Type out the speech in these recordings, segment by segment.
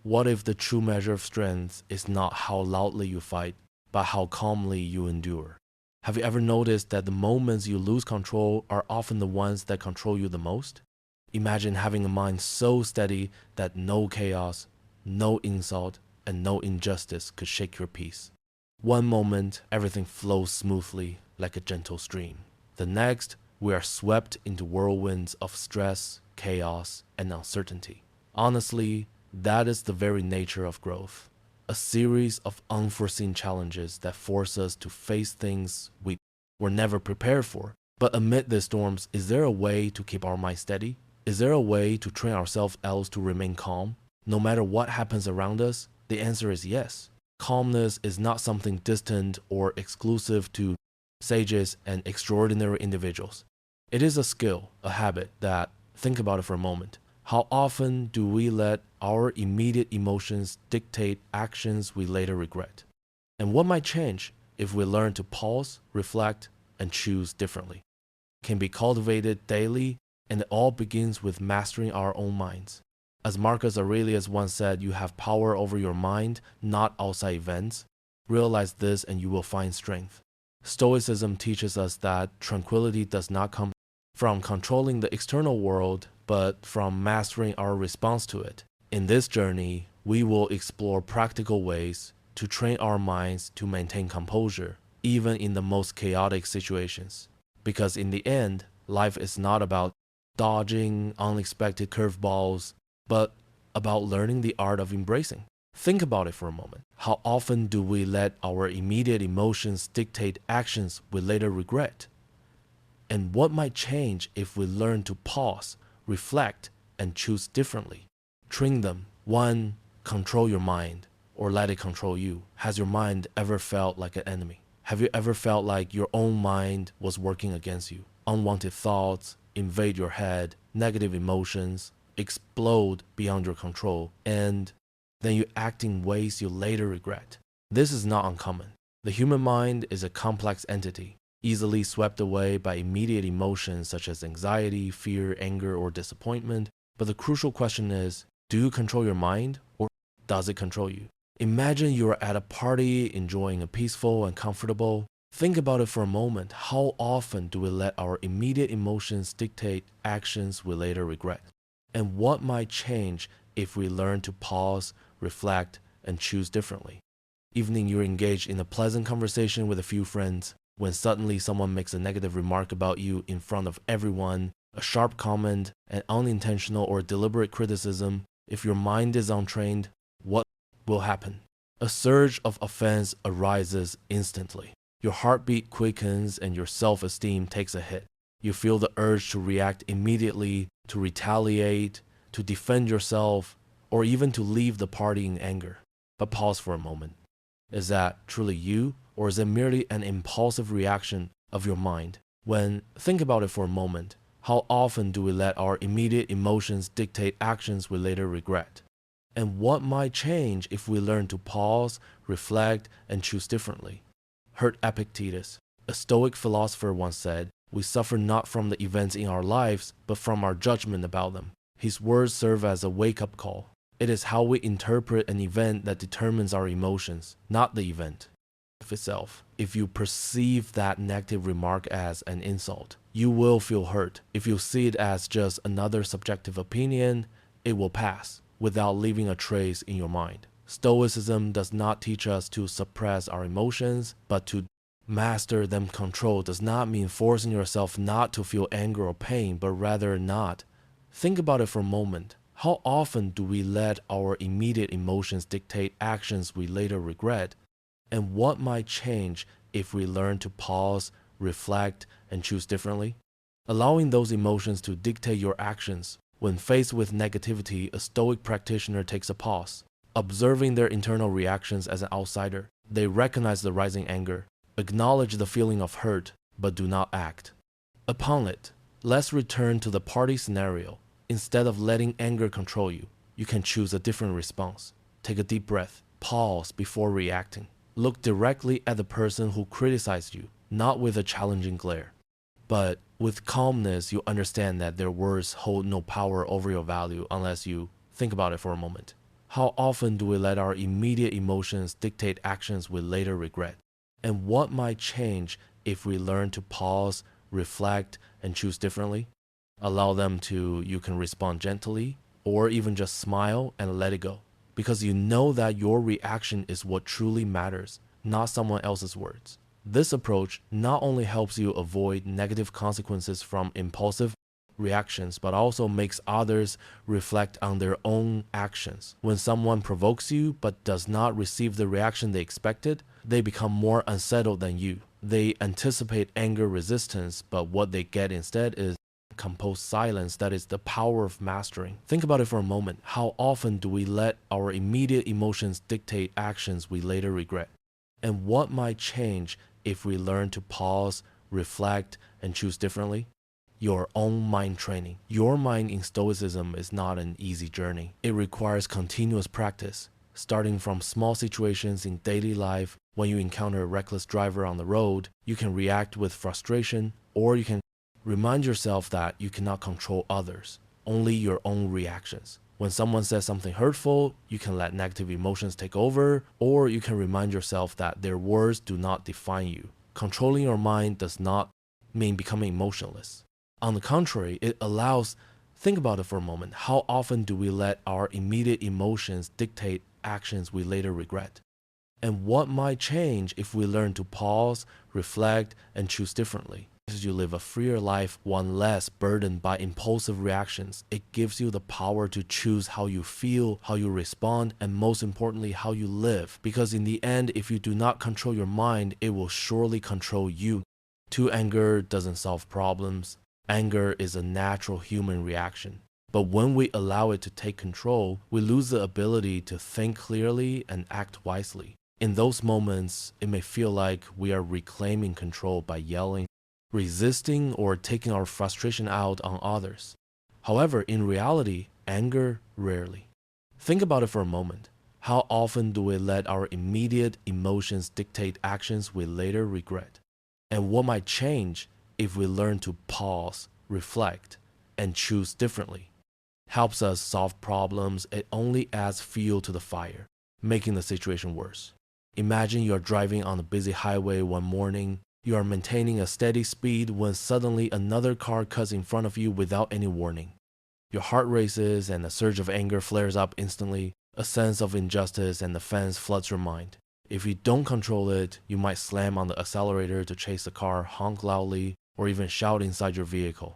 What if the true measure of strength is not how loudly you fight, but how calmly you endure? Have you ever noticed that the moments you lose control are often the ones that control you the most? Imagine having a mind so steady that no chaos, no insult, and no injustice could shake your peace. One moment, everything flows smoothly like a gentle stream. The next, we are swept into whirlwinds of stress, chaos, and uncertainty. Honestly, that is the very nature of growth. A series of unforeseen challenges that force us to face things we were never prepared for. But amid the storms, is there a way to keep our mind steady? Is there a way to train ourselves else to remain calm? No matter what happens around us, the answer is yes. Calmness is not something distant or exclusive to sages and extraordinary individuals. It is a skill, a habit that, think about it for a moment. How often do we let our immediate emotions dictate actions we later regret? And what might change if we learn to pause, reflect, and choose differently? Can be cultivated daily, and it all begins with mastering our own minds. As Marcus Aurelius once said, you have power over your mind, not outside events. Realize this and you will find strength. Stoicism teaches us that tranquility does not come from controlling the external world, but from mastering our response to it. In this journey, we will explore practical ways to train our minds to maintain composure, even in the most chaotic situations. Because in the end, life is not about dodging unexpected curveballs, but about learning the art of embracing. Think about it for a moment. How often do we let our immediate emotions dictate actions we later regret? And what might change if we learn to pause, reflect, and choose differently? Train them. 1. Control your mind, or let it control you. Has your mind ever felt like an enemy? Have you ever felt like your own mind was working against you? Unwanted thoughts invade your head, negative emotions explode beyond your control, and then you act in ways you later regret. This is not uncommon. The human mind is a complex entity, easily swept away by immediate emotions such as anxiety, fear, anger, or disappointment. But the crucial question is, do you control your mind, or does it control you? Imagine you are at a party enjoying a peaceful and comfortable. Think about it for a moment. How often do we let our immediate emotions dictate actions we later regret? And what might change if we learn to pause, reflect, and choose differently? Evening, you're engaged in a pleasant conversation with a few friends, when suddenly someone makes a negative remark about you in front of everyone, a sharp comment, an unintentional or deliberate criticism. If your mind is untrained, what will happen? A surge of offense arises instantly. Your heartbeat quickens and your self-esteem takes a hit. You feel the urge to react immediately, to retaliate, to defend yourself, or even to leave the party in anger. But pause for a moment. Is that truly you, or is it merely an impulsive reaction of your mind? Think about it for a moment, how often do we let our immediate emotions dictate actions we later regret? And what might change if we learn to pause, reflect, and choose differently? Heard Epictetus, a Stoic philosopher, once said, "We suffer not from the events in our lives, but from our judgment about them." His words serve as a wake-up call. It is how we interpret an event that determines our emotions, not the event itself. If you perceive that negative remark as an insult, you will feel hurt. If you see it as just another subjective opinion, it will pass without leaving a trace in your mind. Stoicism does not teach us to suppress our emotions, but to master them. Control does not mean forcing yourself not to feel anger or pain, but rather not. Think about it for a moment. How often do we let our immediate emotions dictate actions we later regret? And what might change if we learn to pause, reflect, and choose differently? Allowing those emotions to dictate your actions. When faced with negativity, a Stoic practitioner takes a pause. Observing their internal reactions as an outsider, they recognize the rising anger, acknowledge the feeling of hurt, but do not act upon it. Let's return to the party scenario. Instead of letting anger control you, you can choose a different response. Take a deep breath, pause before reacting. Look directly at the person who criticized you, not with a challenging glare. But with calmness, you understand that their words hold no power over your value unless you think about it for a moment. How often do we let our immediate emotions dictate actions we later regret? And what might change if we learn to pause, reflect, and choose differently? Allow them to, you can respond gently, or even just smile and let it go. Because you know that your reaction is what truly matters, not someone else's words. This approach not only helps you avoid negative consequences from impulsive reactions, but also makes others reflect on their own actions. When someone provokes you but does not receive the reaction they expected, they become more unsettled than you. They anticipate anger resistance, but what they get instead is composed silence. That is the power of mastering. Think about it for a moment. How often do we let our immediate emotions dictate actions we later regret? And what might change if we learn to pause, reflect, and choose differently? Your own mind training. Your mind in Stoicism is not an easy journey. It requires continuous practice, starting from small situations in daily life. When you encounter a reckless driver on the road, you can react with frustration, or you can remind yourself that you cannot control others, only your own reactions. When someone says something hurtful, you can let negative emotions take over, or you can remind yourself that their words do not define you. Controlling your mind does not mean becoming emotionless. On the contrary, it allows, think about it for a moment, how often do we let our immediate emotions dictate actions we later regret? And what might change if we learn to pause, reflect, and choose differently? As you live a freer life, one less burdened by impulsive reactions, it gives you the power to choose how you feel, how you respond, and most importantly, how you live. Because in the end, if you do not control your mind, it will surely control you. Anger doesn't solve problems. Anger is a natural human reaction. But when we allow it to take control, we lose the ability to think clearly and act wisely. In those moments, it may feel like we are reclaiming control by yelling, resisting, or taking our frustration out on others. However, in reality, anger rarely. Think about it for a moment. How often do we let our immediate emotions dictate actions we later regret? And what might change if we learn to pause, reflect, and choose differently? Helps us solve problems, it only adds fuel to the fire, making the situation worse. Imagine you are driving on a busy highway one morning. You are maintaining a steady speed when suddenly another car cuts in front of you without any warning. Your heart races and a surge of anger flares up instantly. A sense of injustice and offense floods your mind. If you don't control it, you might slam on the accelerator to chase the car, honk loudly, or even shout inside your vehicle.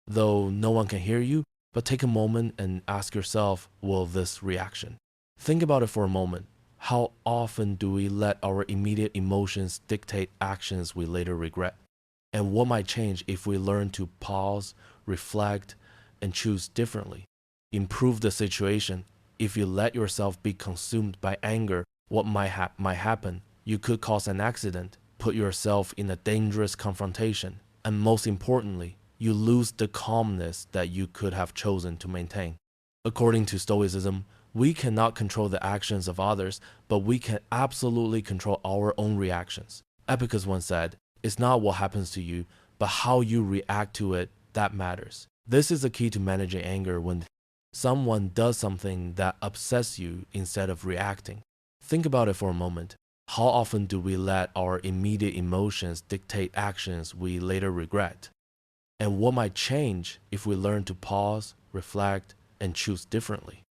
Though no one can hear you, but take a moment and ask yourself, will this reaction? Think about it for a moment. How often do we let our immediate emotions dictate actions we later regret? And what might change if we learn to pause, reflect, and choose differently? Improve the situation. If you let yourself be consumed by anger, what might happen? You could cause an accident, put yourself in a dangerous confrontation, and most importantly, you lose the calmness that you could have chosen to maintain. According to Stoicism, we cannot control the actions of others, but we can absolutely control our own reactions. Epicus once said, "It's not what happens to you, but how you react to it that matters." This is the key to managing anger when someone does something that upsets you instead of reacting. Think about it for a moment. How often do we let our immediate emotions dictate actions we later regret? And what might change if we learn to pause, reflect, and choose differently?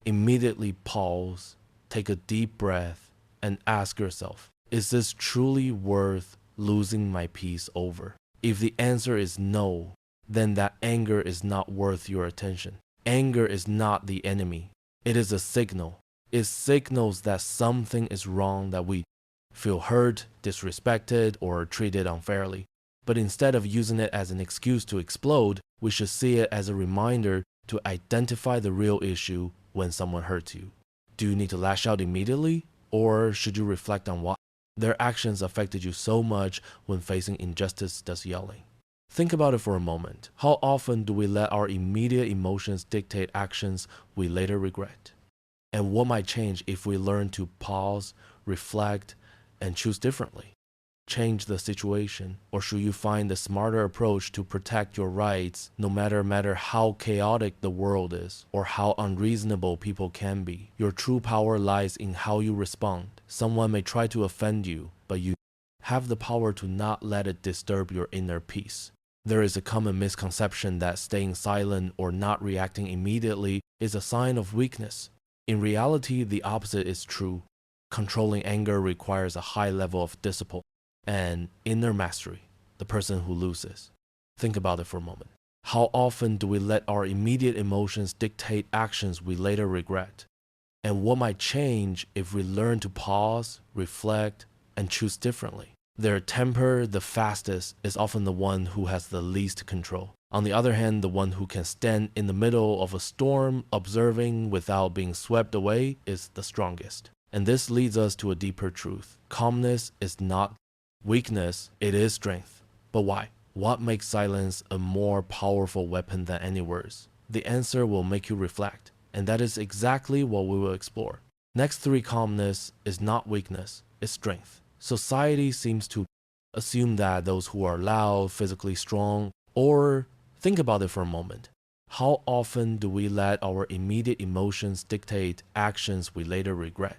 Immediately pause, take a deep breath, and ask yourself, is this truly worth losing my peace over? If the answer is no, then that anger is not worth your attention. Anger is not the enemy. It is a signal. It signals that something is wrong, that we feel hurt, disrespected, or treated unfairly. But instead of using it as an excuse to explode, we should see it as a reminder to identify the real issue when someone hurts you. Do you need to lash out immediately? Or should you reflect on why their actions affected you so much when facing injustice does yelling? Think about it for a moment. How often do we let our immediate emotions dictate actions we later regret? And what might change if we learn to pause, reflect, and choose differently? change the situation, or should you find a smarter approach to protect your rights no matter how chaotic the world is or how unreasonable people can be? Your true power lies in how you respond. Someone may try to offend you, but you have the power to not let it disturb your inner peace. There is a common misconception that staying silent or not reacting immediately is a sign of weakness. In reality, the opposite is true. Controlling anger requires a high level of discipline and inner mastery, the person who loses. Think about it for a moment. How often do we let our immediate emotions dictate actions we later regret? And what might change if we learn to pause, reflect, and choose differently? Their temper, the fastest, is often the one who has the least control. On the other hand, the one who can stand in the middle of a storm, observing without being swept away, is the strongest. And this leads us to a deeper truth. Calmness is not weakness, it is strength. But why? What makes silence a more powerful weapon than any words? The answer will make you reflect, and that is exactly what we will explore. Next three, calmness is not weakness, it's strength. Society seems to assume that those who are loud, physically strong, or think about it for a moment. How often do we let our immediate emotions dictate actions we later regret?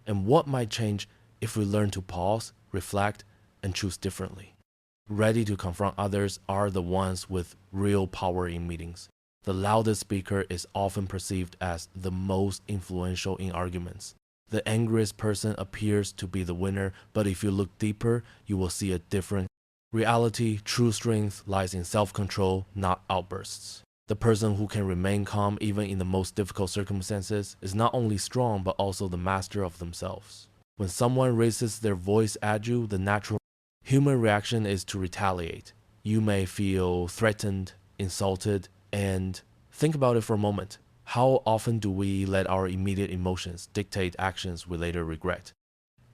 And what might change if we learn to pause, reflect, and choose differently? Ready to confront others are the ones with real power in meetings. The loudest speaker is often perceived as the most influential in arguments. The angriest person appears to be the winner, but if you look deeper, you will see a different reality. True strength lies in self-control, not outbursts. The person who can remain calm even in the most difficult circumstances is not only strong but also the master of themselves. When someone raises their voice at you, the natural human reaction is to retaliate. You may feel threatened, insulted, and think about it for a moment. How often do we let our immediate emotions dictate actions we later regret?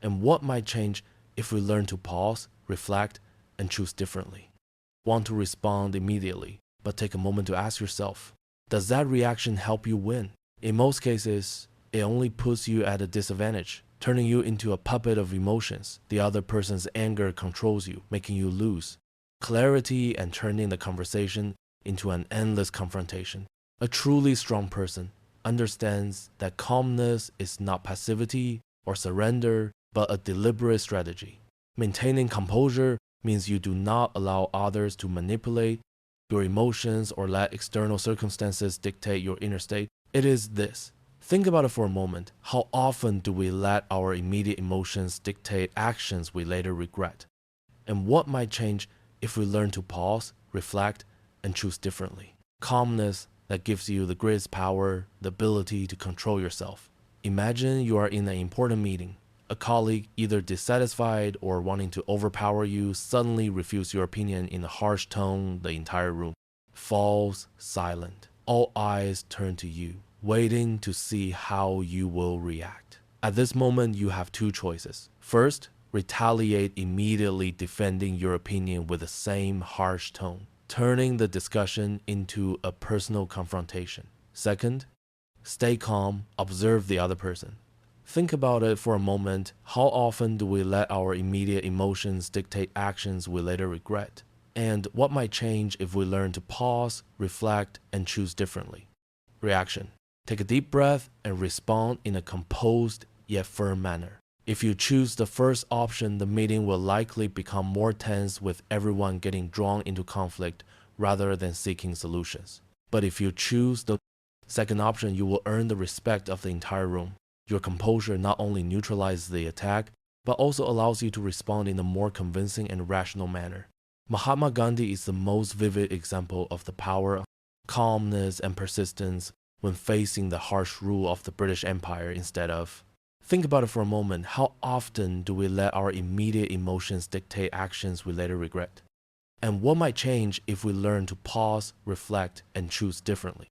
And what might change if we learn to pause, reflect, and choose differently? Want to respond immediately, but take a moment to ask yourself, does that reaction help you win? In most cases, it only puts you at a disadvantage, turning you into a puppet of emotions. The other person's anger controls you, making you lose clarity and turning the conversation into an endless confrontation. A truly strong person understands that calmness is not passivity or surrender, but a deliberate strategy. Maintaining composure means you do not allow others to manipulate your emotions or let external circumstances dictate your inner state. It is this. Think about it for a moment. How often do we let our immediate emotions dictate actions we later regret? And what might change if we learn to pause, reflect, and choose differently? Calmness that gives you the greatest power, the ability to control yourself. Imagine you are in an important meeting. A colleague, either dissatisfied or wanting to overpower you, suddenly refuses your opinion in a harsh tone. The entire room falls silent. All eyes turn to you, waiting to see how you will react. At this moment, you have two choices. First, retaliate immediately, defending your opinion with the same harsh tone, turning the discussion into a personal confrontation. Second, stay calm, observe the other person. Think about it for a moment. How often do we let our immediate emotions dictate actions we later regret? And what might change if we learn to pause, reflect, and choose differently? Reaction. Take a deep breath and respond in a composed yet firm manner. If you choose the first option, the meeting will likely become more tense with everyone getting drawn into conflict rather than seeking solutions. But if you choose the second option, you will earn the respect of the entire room. Your composure not only neutralizes the attack, but also allows you to respond in a more convincing and rational manner. Mahatma Gandhi is the most vivid example of the power of calmness and persistence when facing the harsh rule of the British Empire instead of. Think about it for a moment. How often do we let our immediate emotions dictate actions we later regret? And what might change if we learn to pause, reflect, and choose differently?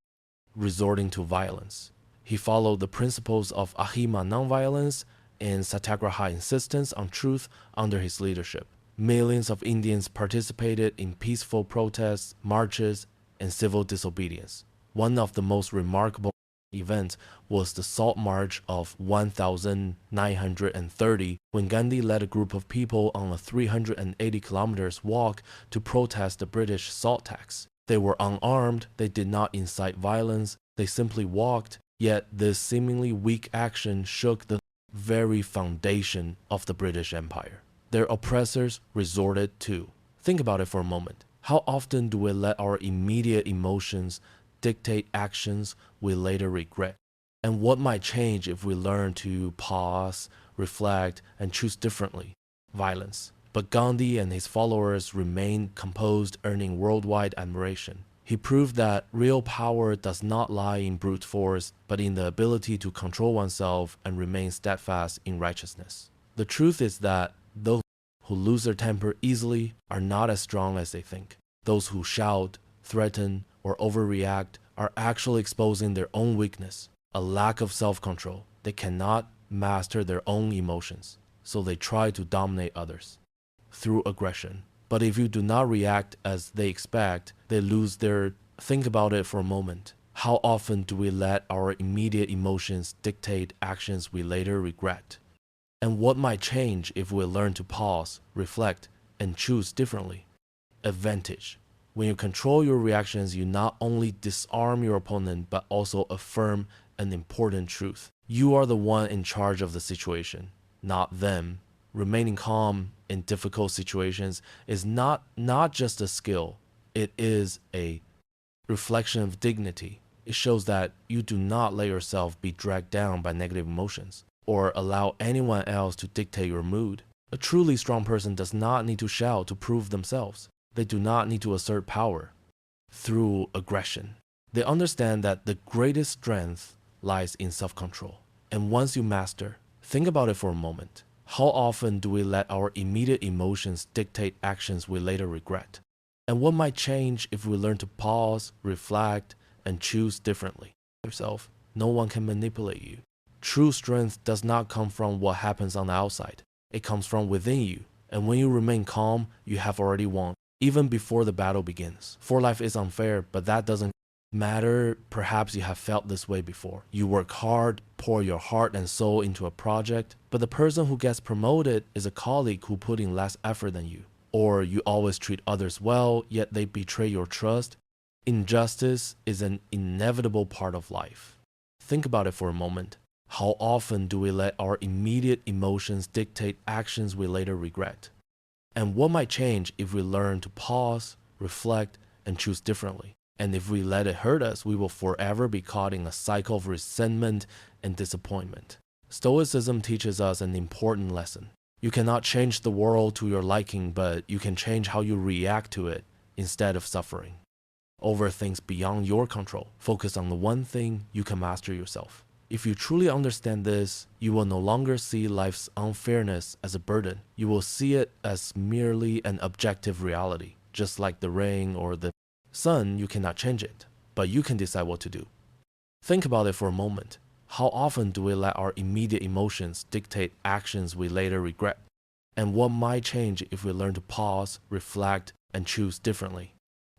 Resorting to violence. He followed the principles of Ahima nonviolence and Satyagraha insistence on truth under his leadership. Millions of Indians participated in peaceful protests, marches, and civil disobedience. One of the most remarkable event was the Salt March of 1930, when Gandhi led a group of people on a 380 kilometers walk to protest the British salt tax. They were unarmed, they did not incite violence, they simply walked, yet this seemingly weak action shook the very foundation of the British Empire. Their oppressors resorted to. Think about it for a moment. How often do we let our immediate emotions dictate actions we later regret? And what might change if we learn to pause, reflect, and choose differently? Violence. But Gandhi and his followers remained composed, earning worldwide admiration. He proved that real power does not lie in brute force, but in the ability to control oneself and remain steadfast in righteousness. The truth is that those who lose their temper easily are not as strong as they think. Those who shout, threaten, or overreact are actually exposing their own weakness, a lack of self-control. They cannot master their own emotions, so they try to dominate others through aggression. But if you do not react as they expect, they lose their... Think about it for a moment. How often do we let our immediate emotions dictate actions we later regret? And what might change if we learn to pause, reflect, and choose differently? Advantage. When you control your reactions, you not only disarm your opponent, but also affirm an important truth. You are the one in charge of the situation, not them. Remaining calm in difficult situations is not just a skill, it is a reflection of dignity. It shows that you do not let yourself be dragged down by negative emotions, or allow anyone else to dictate your mood. A truly strong person does not need to shout to prove themselves. They do not need to assert power through aggression. They understand that the greatest strength lies in self-control. And once you master, think about it for a moment. How often do we let our immediate emotions dictate actions we later regret? And what might change if we learn to pause, reflect, and choose differently? Yourself, no one can manipulate you. True strength does not come from what happens on the outside. It comes from within you. And when you remain calm, you have already won, even before the battle begins. For life is unfair, but that doesn't matter. Perhaps you have felt this way before. You work hard, pour your heart and soul into a project, but the person who gets promoted is a colleague who put in less effort than you. Or you always treat others well, yet they betray your trust. Injustice is an inevitable part of life. Think about it for a moment. How often do we let our immediate emotions dictate actions we later regret? And what might change if we learn to pause, reflect, and choose differently? And if we let it hurt us, we will forever be caught in a cycle of resentment and disappointment. Stoicism teaches us an important lesson. You cannot change the world to your liking, but you can change how you react to it instead of suffering over things beyond your control. Focus on the one thing you can master yourself. If you truly understand this, you will no longer see life's unfairness as a burden. You will see it as merely an objective reality. Just like the rain or the sun, you cannot change it, but you can decide what to do. Think about it for a moment. How often do we let our immediate emotions dictate actions we later regret? And what might change if we learn to pause, reflect, and choose differently?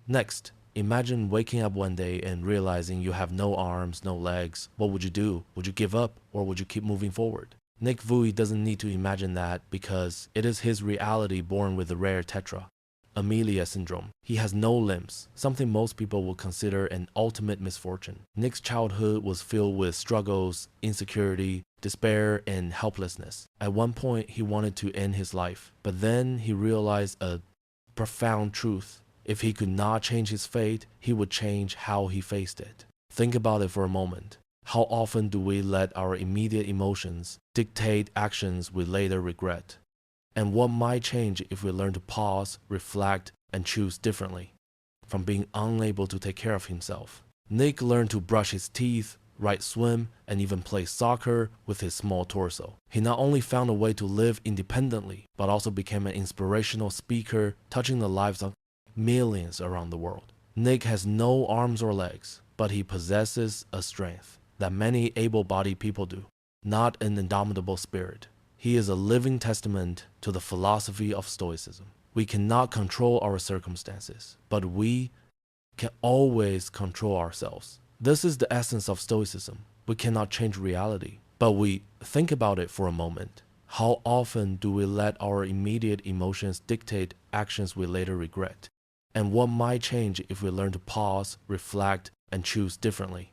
Next, imagine waking up one day and realizing you have no arms, no legs. What would you do? Would you give up, or would you keep moving forward? Nick Vui doesn't need to imagine that because it is his reality born with the rare tetra, Amelia syndrome. He has no limbs, something most people would consider an ultimate misfortune. Nick's childhood was filled with struggles, insecurity, despair, and helplessness. At one point, he wanted to end his life, but then he realized a profound truth. If he could not change his fate, he would change how he faced it. Think about it for a moment. How often do we let our immediate emotions dictate actions we later regret? And what might change if we learn to pause, reflect, and choose differently? From being unable to take care of himself, Nick learned to brush his teeth, ride, swim, and even play soccer with his small torso. He not only found a way to live independently, but also became an inspirational speaker, touching the lives of millions around the world. Nick has no arms or legs, but he possesses a strength that many able-bodied people do, not an indomitable spirit. He is a living testament to the philosophy of Stoicism. We cannot control our circumstances, but we can always control ourselves. This is the essence of Stoicism. We cannot change reality, but we think about it for a moment. How often do we let our immediate emotions dictate actions we later regret? And what might change if we learn to pause, reflect, and choose differently?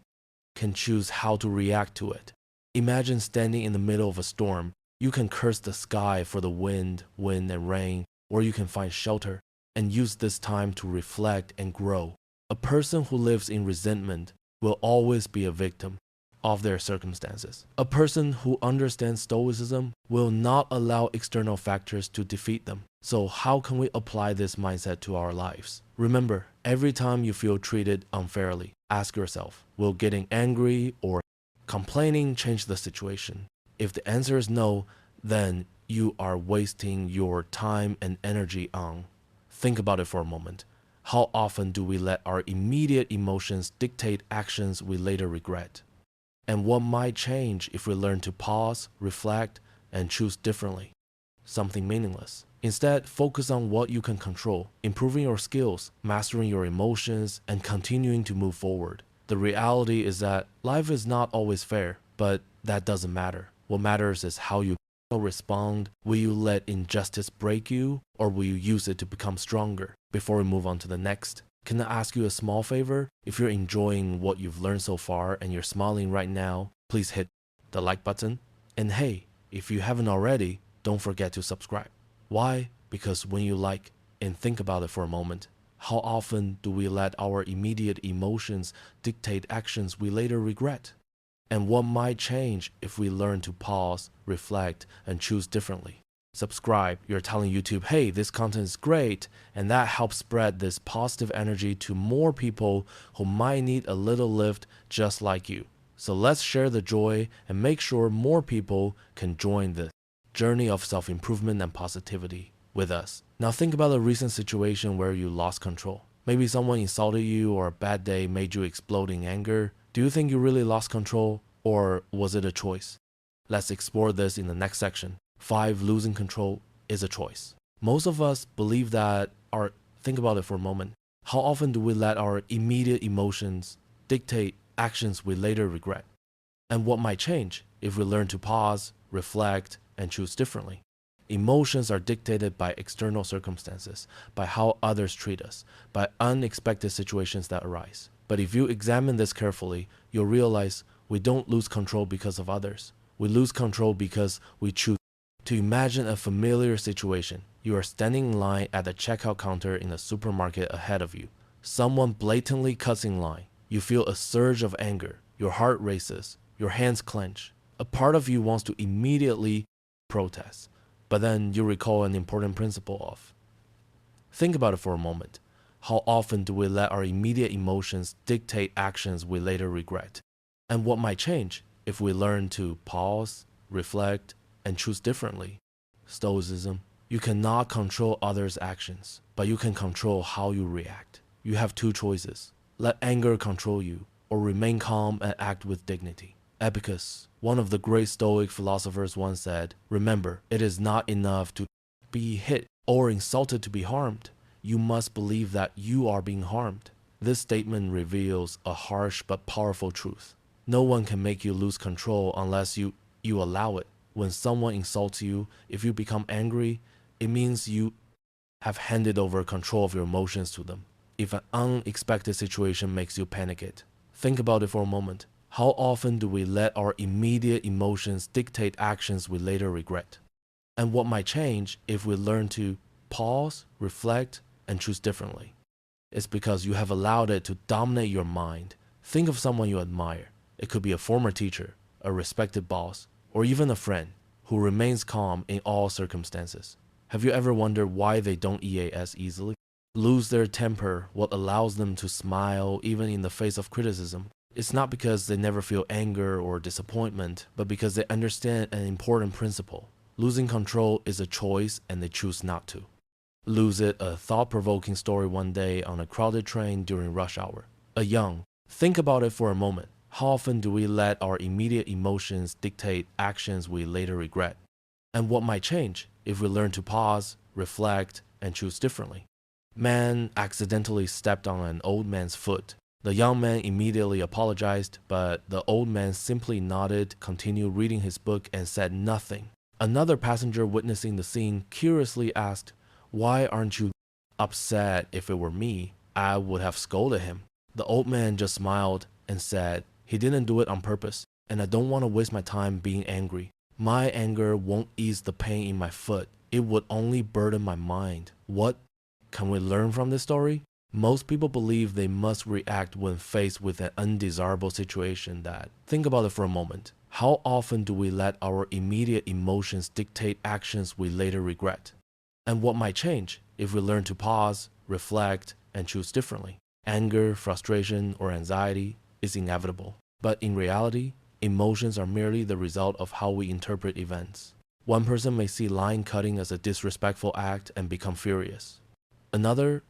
Can choose how to react to it. Imagine standing in the middle of a storm. You can curse the sky for the wind and rain, or you can find shelter and use this time to reflect and grow. A person who lives in resentment will always be a victim of their circumstances. A person who understands Stoicism will not allow external factors to defeat them. So how can we apply this mindset to our lives? Remember, every time you feel treated unfairly, ask yourself, will getting angry or complaining change the situation? If the answer is no, then you are wasting your time and energy on. Think about it for a moment. How often do we let our immediate emotions dictate actions we later regret? And what might change if we learn to pause, reflect, and choose differently? Something meaningless. Instead, focus on what you can control, improving your skills, mastering your emotions, and continuing to move forward. The reality is that life is not always fair, but that doesn't matter. What matters is how you respond. Will you let injustice break you, or will you use it to become stronger? Before we move on to the next, can I ask you a small favor? If you're enjoying what you've learned so far and you're smiling right now, please hit the like button. And hey, if you haven't already, don't forget to subscribe. Why? Because when you like and think about it for a moment, how often do we let our immediate emotions dictate actions we later regret? And what might change if we learn to pause, reflect, and choose differently? Subscribe. You're telling YouTube, hey, this content is great, and that helps spread this positive energy to more people who might need a little lift just like you. So let's share the joy and make sure more people can join the journey of self-improvement and positivity with us. Now think about a recent situation where you lost control. Maybe someone insulted you, or a bad day made you explode in anger. Do you think you really lost control, or was it a choice? Let's explore this in the next section. 5. Losing control is a choice. Most of us believe that think about it for a moment. How often do we let our immediate emotions dictate actions we later regret? And what might change if we learn to pause, reflect, and choose differently? Emotions are dictated by external circumstances, by how others treat us, by unexpected situations that arise. But if you examine this carefully, you'll realize we don't lose control because of others. We lose control because we choose to imagine a familiar situation. You are standing in line at the checkout counter in a supermarket ahead of you. Someone blatantly cuts in line. You feel a surge of anger. Your heart races. Your hands clench. A part of you wants to immediately protest. But then you recall an important principle of. Think about it for a moment. How often do we let our immediate emotions dictate actions we later regret? And what might change if we learn to pause, reflect, and choose differently? Stoicism. You cannot control others' actions, but you can control how you react. You have two choices. Let anger control you, or remain calm and act with dignity. Epicus, one of the great Stoic philosophers, once said, remember, it is not enough to be hit or insulted to be harmed. You must believe that you are being harmed. This statement reveals a harsh but powerful truth. No one can make you lose control unless you allow it. When someone insults you, if you become angry, it means you have handed over control of your emotions to them. If an unexpected situation makes you panic, think about it for a moment. How often do we let our immediate emotions dictate actions we later regret? And what might change if we learn to pause, reflect, and choose differently? It's because you have allowed it to dominate your mind. Think of someone you admire. It could be a former teacher, a respected boss, or even a friend who remains calm in all circumstances. Have you ever wondered why they don't EAS easily? Lose their temper, what allows them to smile even in the face of criticism? It's not because they never feel anger or disappointment, but because they understand an important principle. Losing control is a choice and they choose not to. Lose it, a thought-provoking story one day on a crowded train during rush hour. Think about it for a moment. How often do we let our immediate emotions dictate actions we later regret? And what might change if we learn to pause, reflect, and choose differently? Man accidentally stepped on an old man's foot. The young man immediately apologized, but the old man simply nodded, continued reading his book, and said nothing. Another passenger witnessing the scene curiously asked, "Why aren't you upset? If it were me, I would have scolded him." The old man just smiled and said, "He didn't do it on purpose, and I don't want to waste my time being angry. My anger won't ease the pain in my foot. It would only burden my mind." What can we learn from this story? Most people believe they must react when faced with an undesirable situation. Think about it for a moment. How often do we let our immediate emotions dictate actions we later regret? And what might change if we learn to pause, reflect, and choose differently? Anger, frustration, or anxiety is inevitable. But in reality, emotions are merely the result of how we interpret events. One person may see line cutting as a disrespectful act and become furious. Another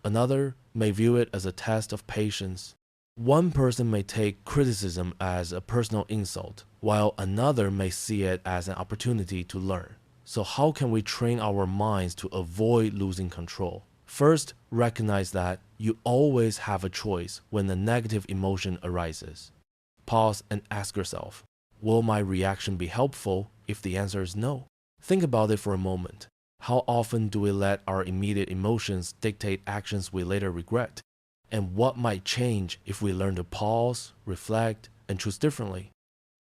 may view it as a test of patience. One person may take criticism as a personal insult, while another may see it as an opportunity to learn. So how can we train our minds to avoid losing control? First, recognize that you always have a choice when a negative emotion arises. Pause and ask yourself, will my reaction be helpful if the answer is no? Think about it for a moment. How often do we let our immediate emotions dictate actions we later regret? And what might change if we learn to pause, reflect, and choose differently?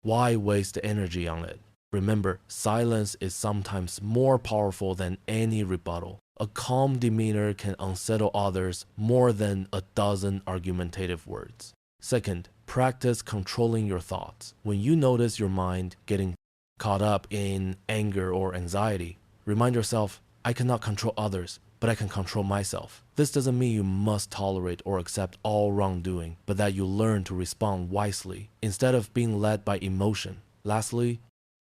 Why waste the energy on it? Remember, silence is sometimes more powerful than any rebuttal. A calm demeanor can unsettle others more than a dozen argumentative words. Second, practice controlling your thoughts. When you notice your mind getting caught up in anger or anxiety, remind yourself, I cannot control others, but I can control myself. This doesn't mean you must tolerate or accept all wrongdoing, but that you learn to respond wisely instead of being led by emotion. Lastly,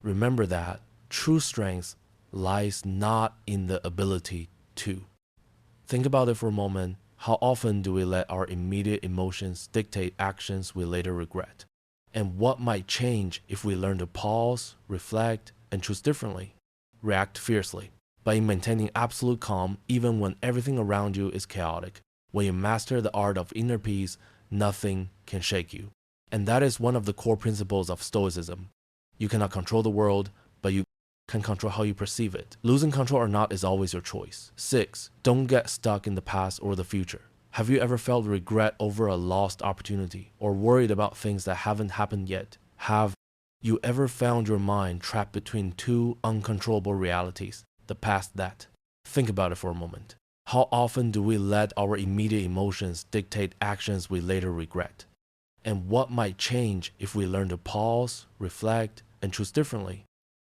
remember that true strength lies not in the ability to. Think about it for a moment. How often do we let our immediate emotions dictate actions we later regret? And what might change if we learn to pause, reflect, and choose differently? React fiercely by maintaining absolute calm even when everything around you is chaotic. When you master the art of inner peace, nothing can shake you. And that is one of the core principles of Stoicism. You cannot control the world, but you can control how you perceive it. Losing control or not is always your choice. 6. Don't get stuck in the past or the future. Have you ever felt regret over a lost opportunity or worried about things that haven't happened yet? Have you ever found your mind trapped between two uncontrollable realities? The past that. Think about it for a moment. How often do we let our immediate emotions dictate actions we later regret? And what might change if we learn to pause, reflect, and choose differently?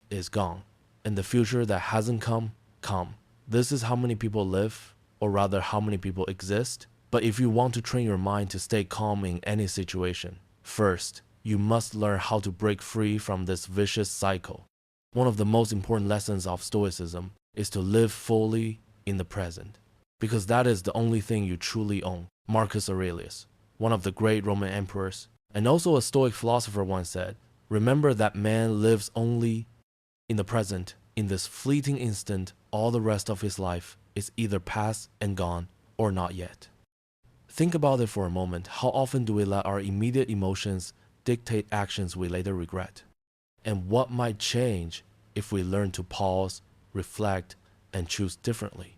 Is gone. And the future that hasn't come. This is how many people live, or rather how many people exist. But if you want to train your mind to stay calm in any situation, first, you must learn how to break free from this vicious cycle. One of the most important lessons of Stoicism is to live fully in the present, because that is the only thing you truly own. Marcus Aurelius, one of the great Roman emperors, and also a Stoic philosopher, once said, "Remember that man lives only in the present. In this fleeting instant, all the rest of his life is either past and gone or not yet." Think about it for a moment. How often do we let our immediate emotions dictate actions we later regret? And what might change if we learn to pause, reflect, and choose differently?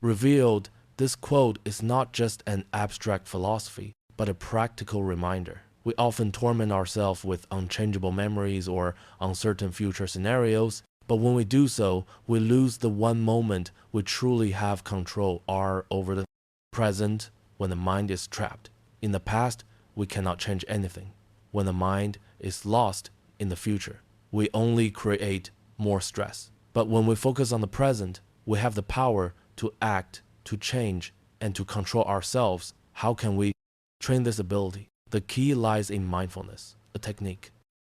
Revealed, this quote is not just an abstract philosophy, but a practical reminder. We often torment ourselves with unchangeable memories or uncertain future scenarios, but when we do so, we lose the one moment we truly have control over the present. When the mind is trapped in the past, we cannot change anything. When the mind is lost in the future, we only create more stress. But when we focus on the present, we have the power to act, to change, and to control ourselves. How can we train this ability? The key lies in mindfulness, a technique.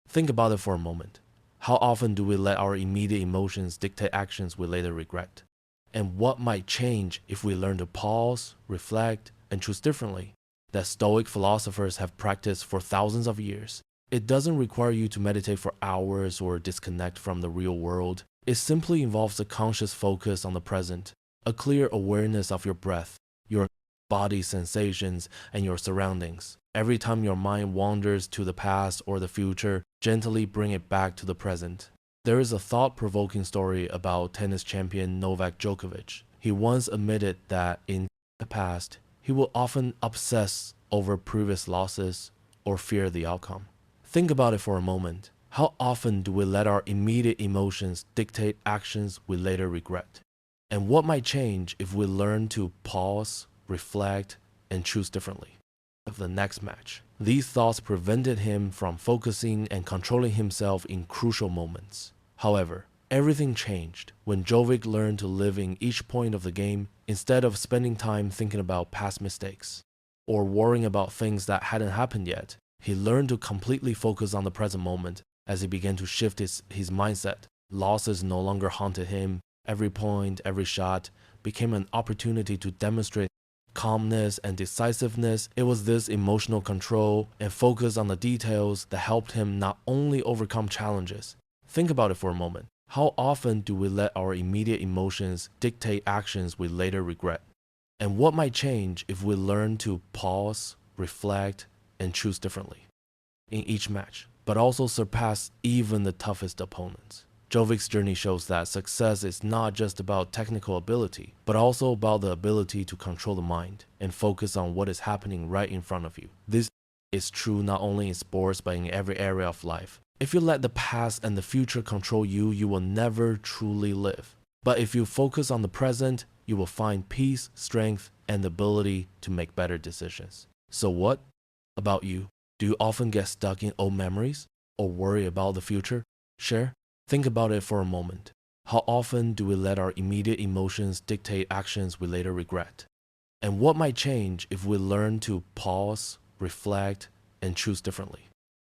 Think about it for a moment. How often do we let our immediate emotions dictate actions we later regret? And what might change if we learn to pause, reflect, and choose differently? That Stoic philosophers have practiced for thousands of years. It doesn't require you to meditate for hours or disconnect from the real world. It simply involves a conscious focus on the present, a clear awareness of your breath, your body sensations, and your surroundings. Every time your mind wanders to the past or the future, gently bring it back to the present. There is a thought-provoking story about tennis champion Novak Djokovic. He once admitted that in the past, he would often obsess over previous losses or fear the outcome. Think about it for a moment. How often do we let our immediate emotions dictate actions we later regret? And what might change if we learn to pause, reflect, and choose differently? Of the next match, these thoughts prevented him from focusing and controlling himself in crucial moments. However, everything changed when Jovic learned to live in each point of the game instead of spending time thinking about past mistakes or worrying about things that hadn't happened yet. He learned to completely focus on the present moment as he began to shift his mindset. Losses no longer haunted him. Every point, every shot became an opportunity to demonstrate calmness and decisiveness. It was this emotional control and focus on the details that helped him not only overcome challenges. Think about it for a moment. How often do we let our immediate emotions dictate actions we later regret? And what might change if we learn to pause, reflect, and choose differently in each match, but also surpass even the toughest opponents? Jovic's journey shows that success is not just about technical ability, but also about the ability to control the mind and focus on what is happening right in front of you. This is true not only in sports, but in every area of life. If you let the past and the future control you, you will never truly live. But if you focus on the present, you will find peace, strength, and the ability to make better decisions. So what about you? Do you often get stuck in old memories or worry about the future? Share. Think about it for a moment. How often do we let our immediate emotions dictate actions we later regret? And what might change if we learn to pause, reflect, and choose differently?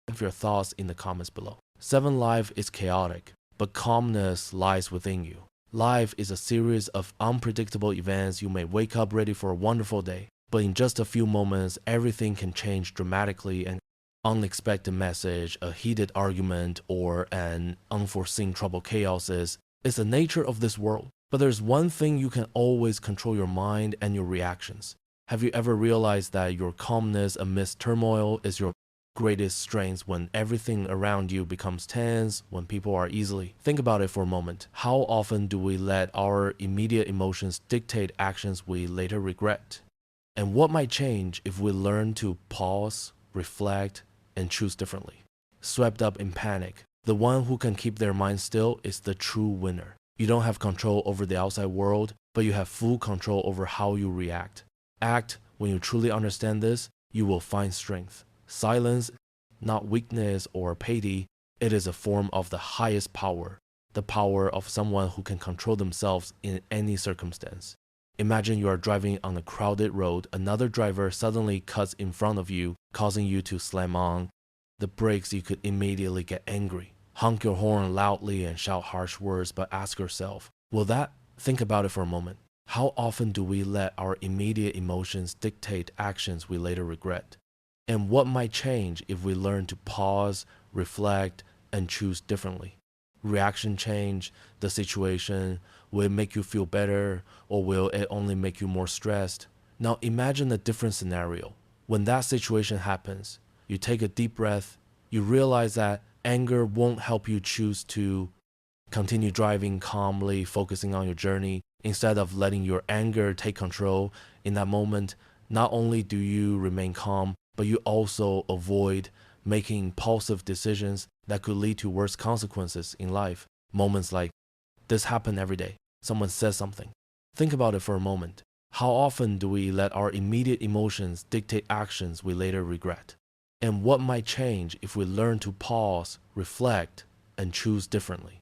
Leave your thoughts in the comments below. 7. Life is chaotic, but calmness lies within you. Life is a series of unpredictable events. You may wake up ready for a wonderful day, but in just a few moments, everything can change dramatically. And unexpected message, a heated argument, or an unforeseen trouble chaos is the nature of this world. But there's one thing you can always control: your mind and your reactions. Have you ever realized that your calmness amidst turmoil is your greatest strength when everything around you becomes tense, when people are easily? Think about it for a moment. How often do we let our immediate emotions dictate actions we later regret? And what might change if we learn to pause, reflect, and choose differently? Swept up in panic, the one who can keep their mind still is the true winner. You don't have control over the outside world, but you have full control over how you react. Act. When you truly understand this, you will find strength. Silence, not weakness or apathy, it is a form of the highest power, the power of someone who can control themselves in any circumstance. Imagine you are driving on a crowded road. Another driver suddenly cuts in front of you, causing you to slam on the brakes. You could immediately get angry, honk your horn loudly, and shout harsh words. But ask yourself, will that? Think about it for a moment. How often do we let our immediate emotions dictate actions we later regret? And what might change if we learn to pause, reflect, and choose differently? Reaction change, the situation, will it make you feel better, or will it only make you more stressed? Now imagine a different scenario. When that situation happens, you take a deep breath, you realize that anger won't help you choose to continue driving calmly, focusing on your journey. Instead of letting your anger take control in that moment, not only do you remain calm, but you also avoid making impulsive decisions that could lead to worse consequences in life. Moments like this happen every day. Someone says something. Think about it for a moment. How often do we let our immediate emotions dictate actions we later regret? And what might change if we learn to pause, reflect, and choose differently?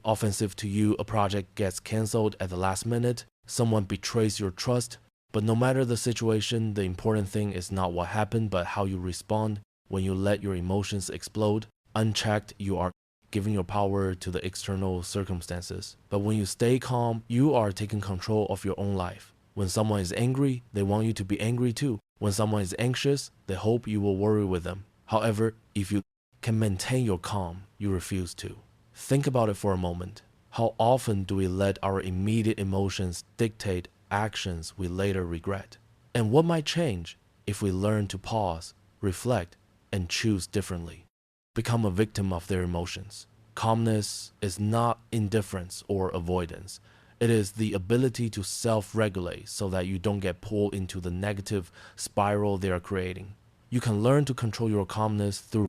Offensive to you, a project gets cancelled at the last minute. Someone betrays your trust. But no matter the situation, the important thing is not what happened, but how you respond. When you let your emotions explode, unchecked, you are giving your power to the external circumstances. But when you stay calm, you are taking control of your own life. When someone is angry, they want you to be angry too. When someone is anxious, they hope you will worry with them. However, if you can maintain your calm, you refuse to. Think about it for a moment. How often do we let our immediate emotions dictate actions we later regret? And what might change if we learn to pause, reflect, and choose differently? Become a victim of their emotions. Calmness is not indifference or avoidance. It is the ability to self-regulate so that you don't get pulled into the negative spiral they are creating. You can learn to control your calmness through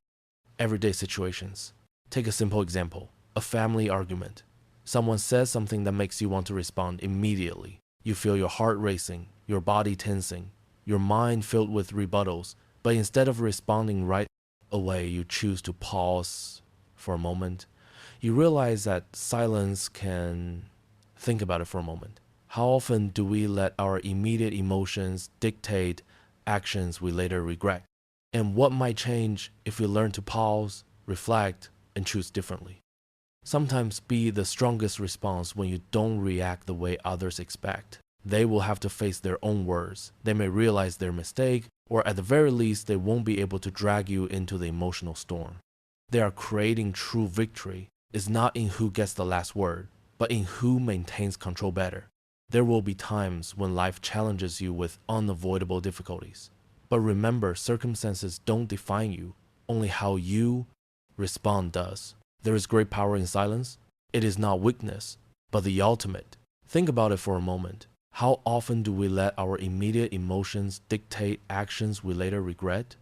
everyday situations. Take a simple example, a family argument. Someone says something that makes you want to respond immediately. You feel your heart racing, your body tensing, your mind filled with rebuttals, but instead of responding right away, you choose to pause for a moment. You realize that silence can... Think about it for a moment. How often do we let our immediate emotions dictate actions we later regret? And what might change if we learn to pause, reflect, and choose differently? Sometimes be the strongest response when you don't react the way others expect. They will have to face their own words. They may realize their mistake, or at the very least, they won't be able to drag you into the emotional storm. They are creating true victory is not in who gets the last word, but in who maintains control better. There will be times when life challenges you with unavoidable difficulties. But remember, circumstances don't define you, only how you respond does. There is great power in silence. It is not weakness, but the ultimate. Think about it for a moment. How often do we let our immediate emotions dictate actions we later regret?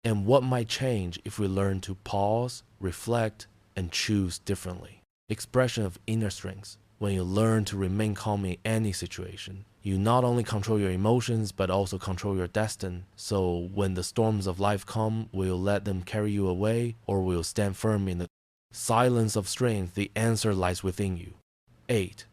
And what might change if we learn to pause, reflect, and choose differently? Expression of inner strength. When you learn to remain calm in any situation, you not only control your emotions, but also control your destiny. So when the storms of life come, will you let them carry you away, or will you stand firm in the silence of strength? The answer lies within you. 8.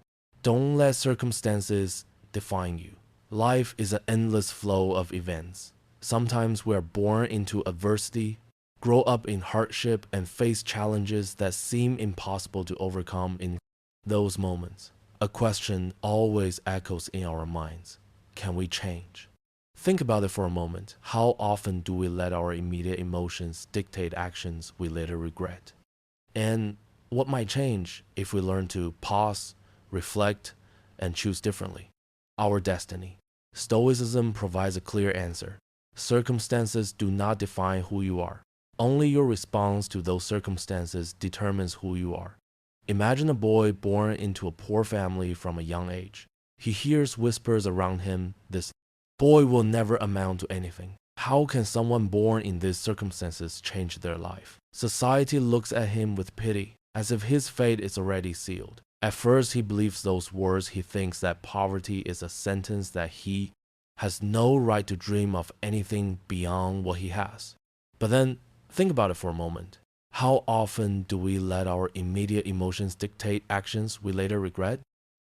Don't let circumstances define you. Life is an endless flow of events. Sometimes we are born into adversity, grow up in hardship, and face challenges that seem impossible to overcome in those moments. A question always echoes in our minds. Can we change? Think about it for a moment. How often do we let our immediate emotions dictate actions we later regret? And what might change if we learn to pause, reflect, and choose differently? Our destiny. Stoicism provides a clear answer. Circumstances do not define who you are. Only your response to those circumstances determines who you are. Imagine a boy born into a poor family from a young age. He hears whispers around him, this boy will never amount to anything. How can someone born in these circumstances change their life? Society looks at him with pity, as if his fate is already sealed. At first, he believes those words. He thinks that poverty is a sentence, that he has no right to dream of anything beyond what he has. But then, think about it for a moment. How often do we let our immediate emotions dictate actions we later regret?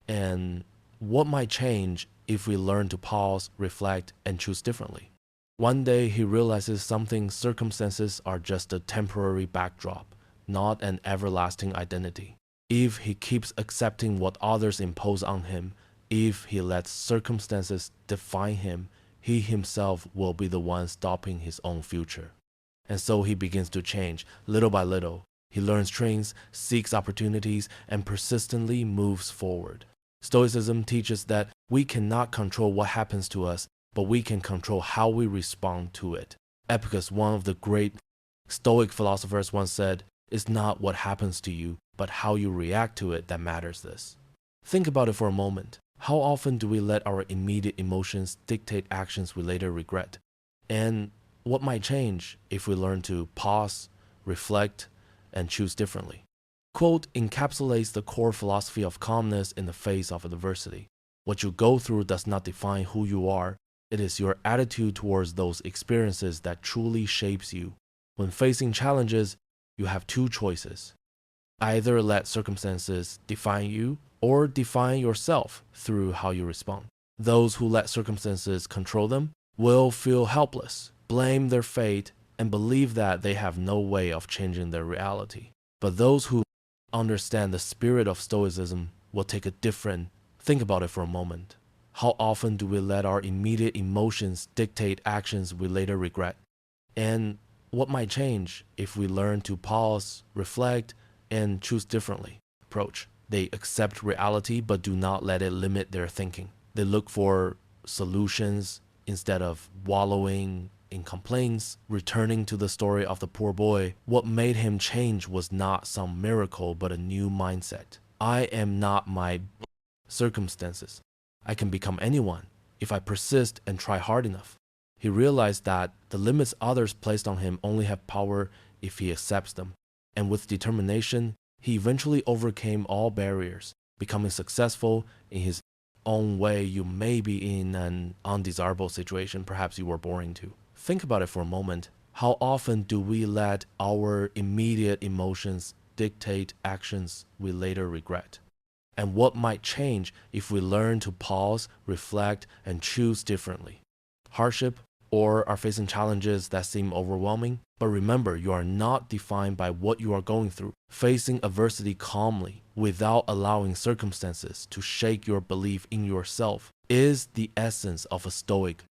And what might change if we learn to pause, reflect, and choose differently? One day he realizes something: circumstances are just a temporary backdrop, not an everlasting identity. If he keeps accepting what others impose on him, if he lets circumstances define him, he himself will be the one stopping his own future. And so he begins to change, little by little. He learns tricks, seeks opportunities, and persistently moves forward. Stoicism teaches that we cannot control what happens to us, but we can control how we respond to it. Epicus, one of the great Stoic philosophers, once said, "It's not what happens to you, but how you react to it that matters this." Think about it for a moment. How often do we let our immediate emotions dictate actions we later regret? And what might change if we learn to pause, reflect, and choose differently? Quote encapsulates the core philosophy of calmness in the face of adversity. What you go through does not define who you are. It is your attitude towards those experiences that truly shapes you. When facing challenges, you have two choices. Either let circumstances define you, or define yourself through how you respond. Those who let circumstances control them will feel helpless, blame their fate, and believe that they have no way of changing their reality. But those who understand the spirit of Stoicism will take a different... Think about it for a moment. How often do we let our immediate emotions dictate actions we later regret? And what might change if we learn to pause, reflect, and choose differently? Approach. They accept reality but do not let it limit their thinking. They look for solutions Instead of wallowing in complaints, returning to the story of the poor boy, what made him change was not some miracle but a new mindset. I am not my circumstances. I can become anyone if I persist and try hard enough. He realized that the limits others placed on him only have power if he accepts them. And with determination, he eventually overcame all barriers, becoming successful in his own way. You may be in an undesirable situation, perhaps you were born into. Think about it for a moment. How often do we let our immediate emotions dictate actions we later regret? And what might change if we learn to pause, reflect, and choose differently? Hardship, or are facing challenges that seem overwhelming? But remember, you are not defined by what you are going through. Facing adversity calmly, without allowing circumstances to shake your belief in yourself, is the essence of a stoic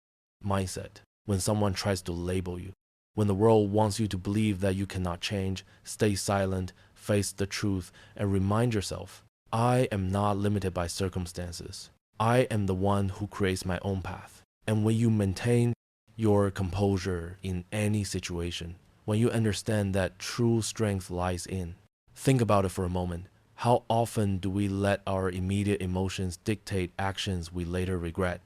mindset. When someone tries to label you, when the world wants you to believe that you cannot change, stay silent, face the truth, and remind yourself, I am not limited by circumstances. I am the one who creates my own path. And when you maintain your composure in any situation, when you understand that true strength lies in, think about it for a moment. How often do we let our immediate emotions dictate actions we later regret?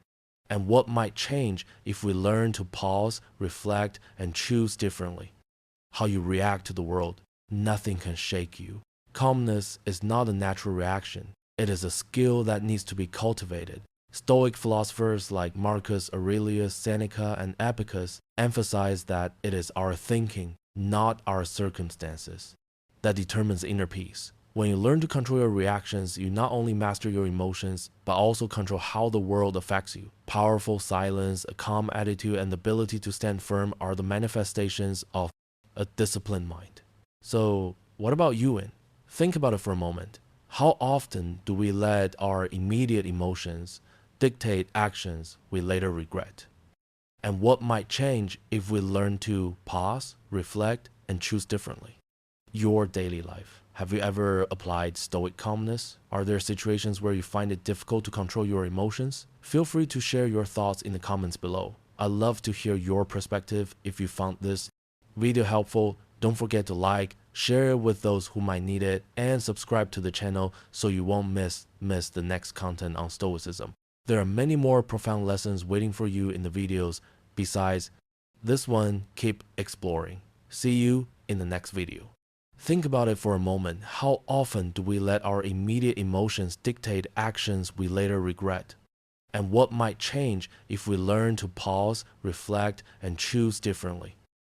And what might change if we learn to pause, reflect, and choose differently? How you react to the world, nothing can shake you. Calmness is not a natural reaction. It is a skill that needs to be cultivated. Stoic philosophers like Marcus Aurelius, Seneca, and Epictetus emphasize that it is our thinking, not our circumstances, that determines inner peace. When you learn to control your reactions, you not only master your emotions, but also control how the world affects you. Powerful silence, a calm attitude, and the ability to stand firm are the manifestations of a disciplined mind. So, what about you, In? Think about it for a moment. How often do we let our immediate emotions dictate actions we later regret? And what might change if we learn to pause, reflect, and choose differently? Your daily life. Have you ever applied stoic calmness? Are there situations where you find it difficult to control your emotions? Feel free to share your thoughts in the comments below. I'd love to hear your perspective. If you found this video helpful, don't forget to like, share it with those who might need it, and subscribe to the channel so you won't miss the next content on Stoicism. There are many more profound lessons waiting for you in the videos. Besides this one, keep exploring. See you in the next video. Think about it for a moment. How often do we let our immediate emotions dictate actions we later regret? And what might change if we learn to pause, reflect, and choose differently?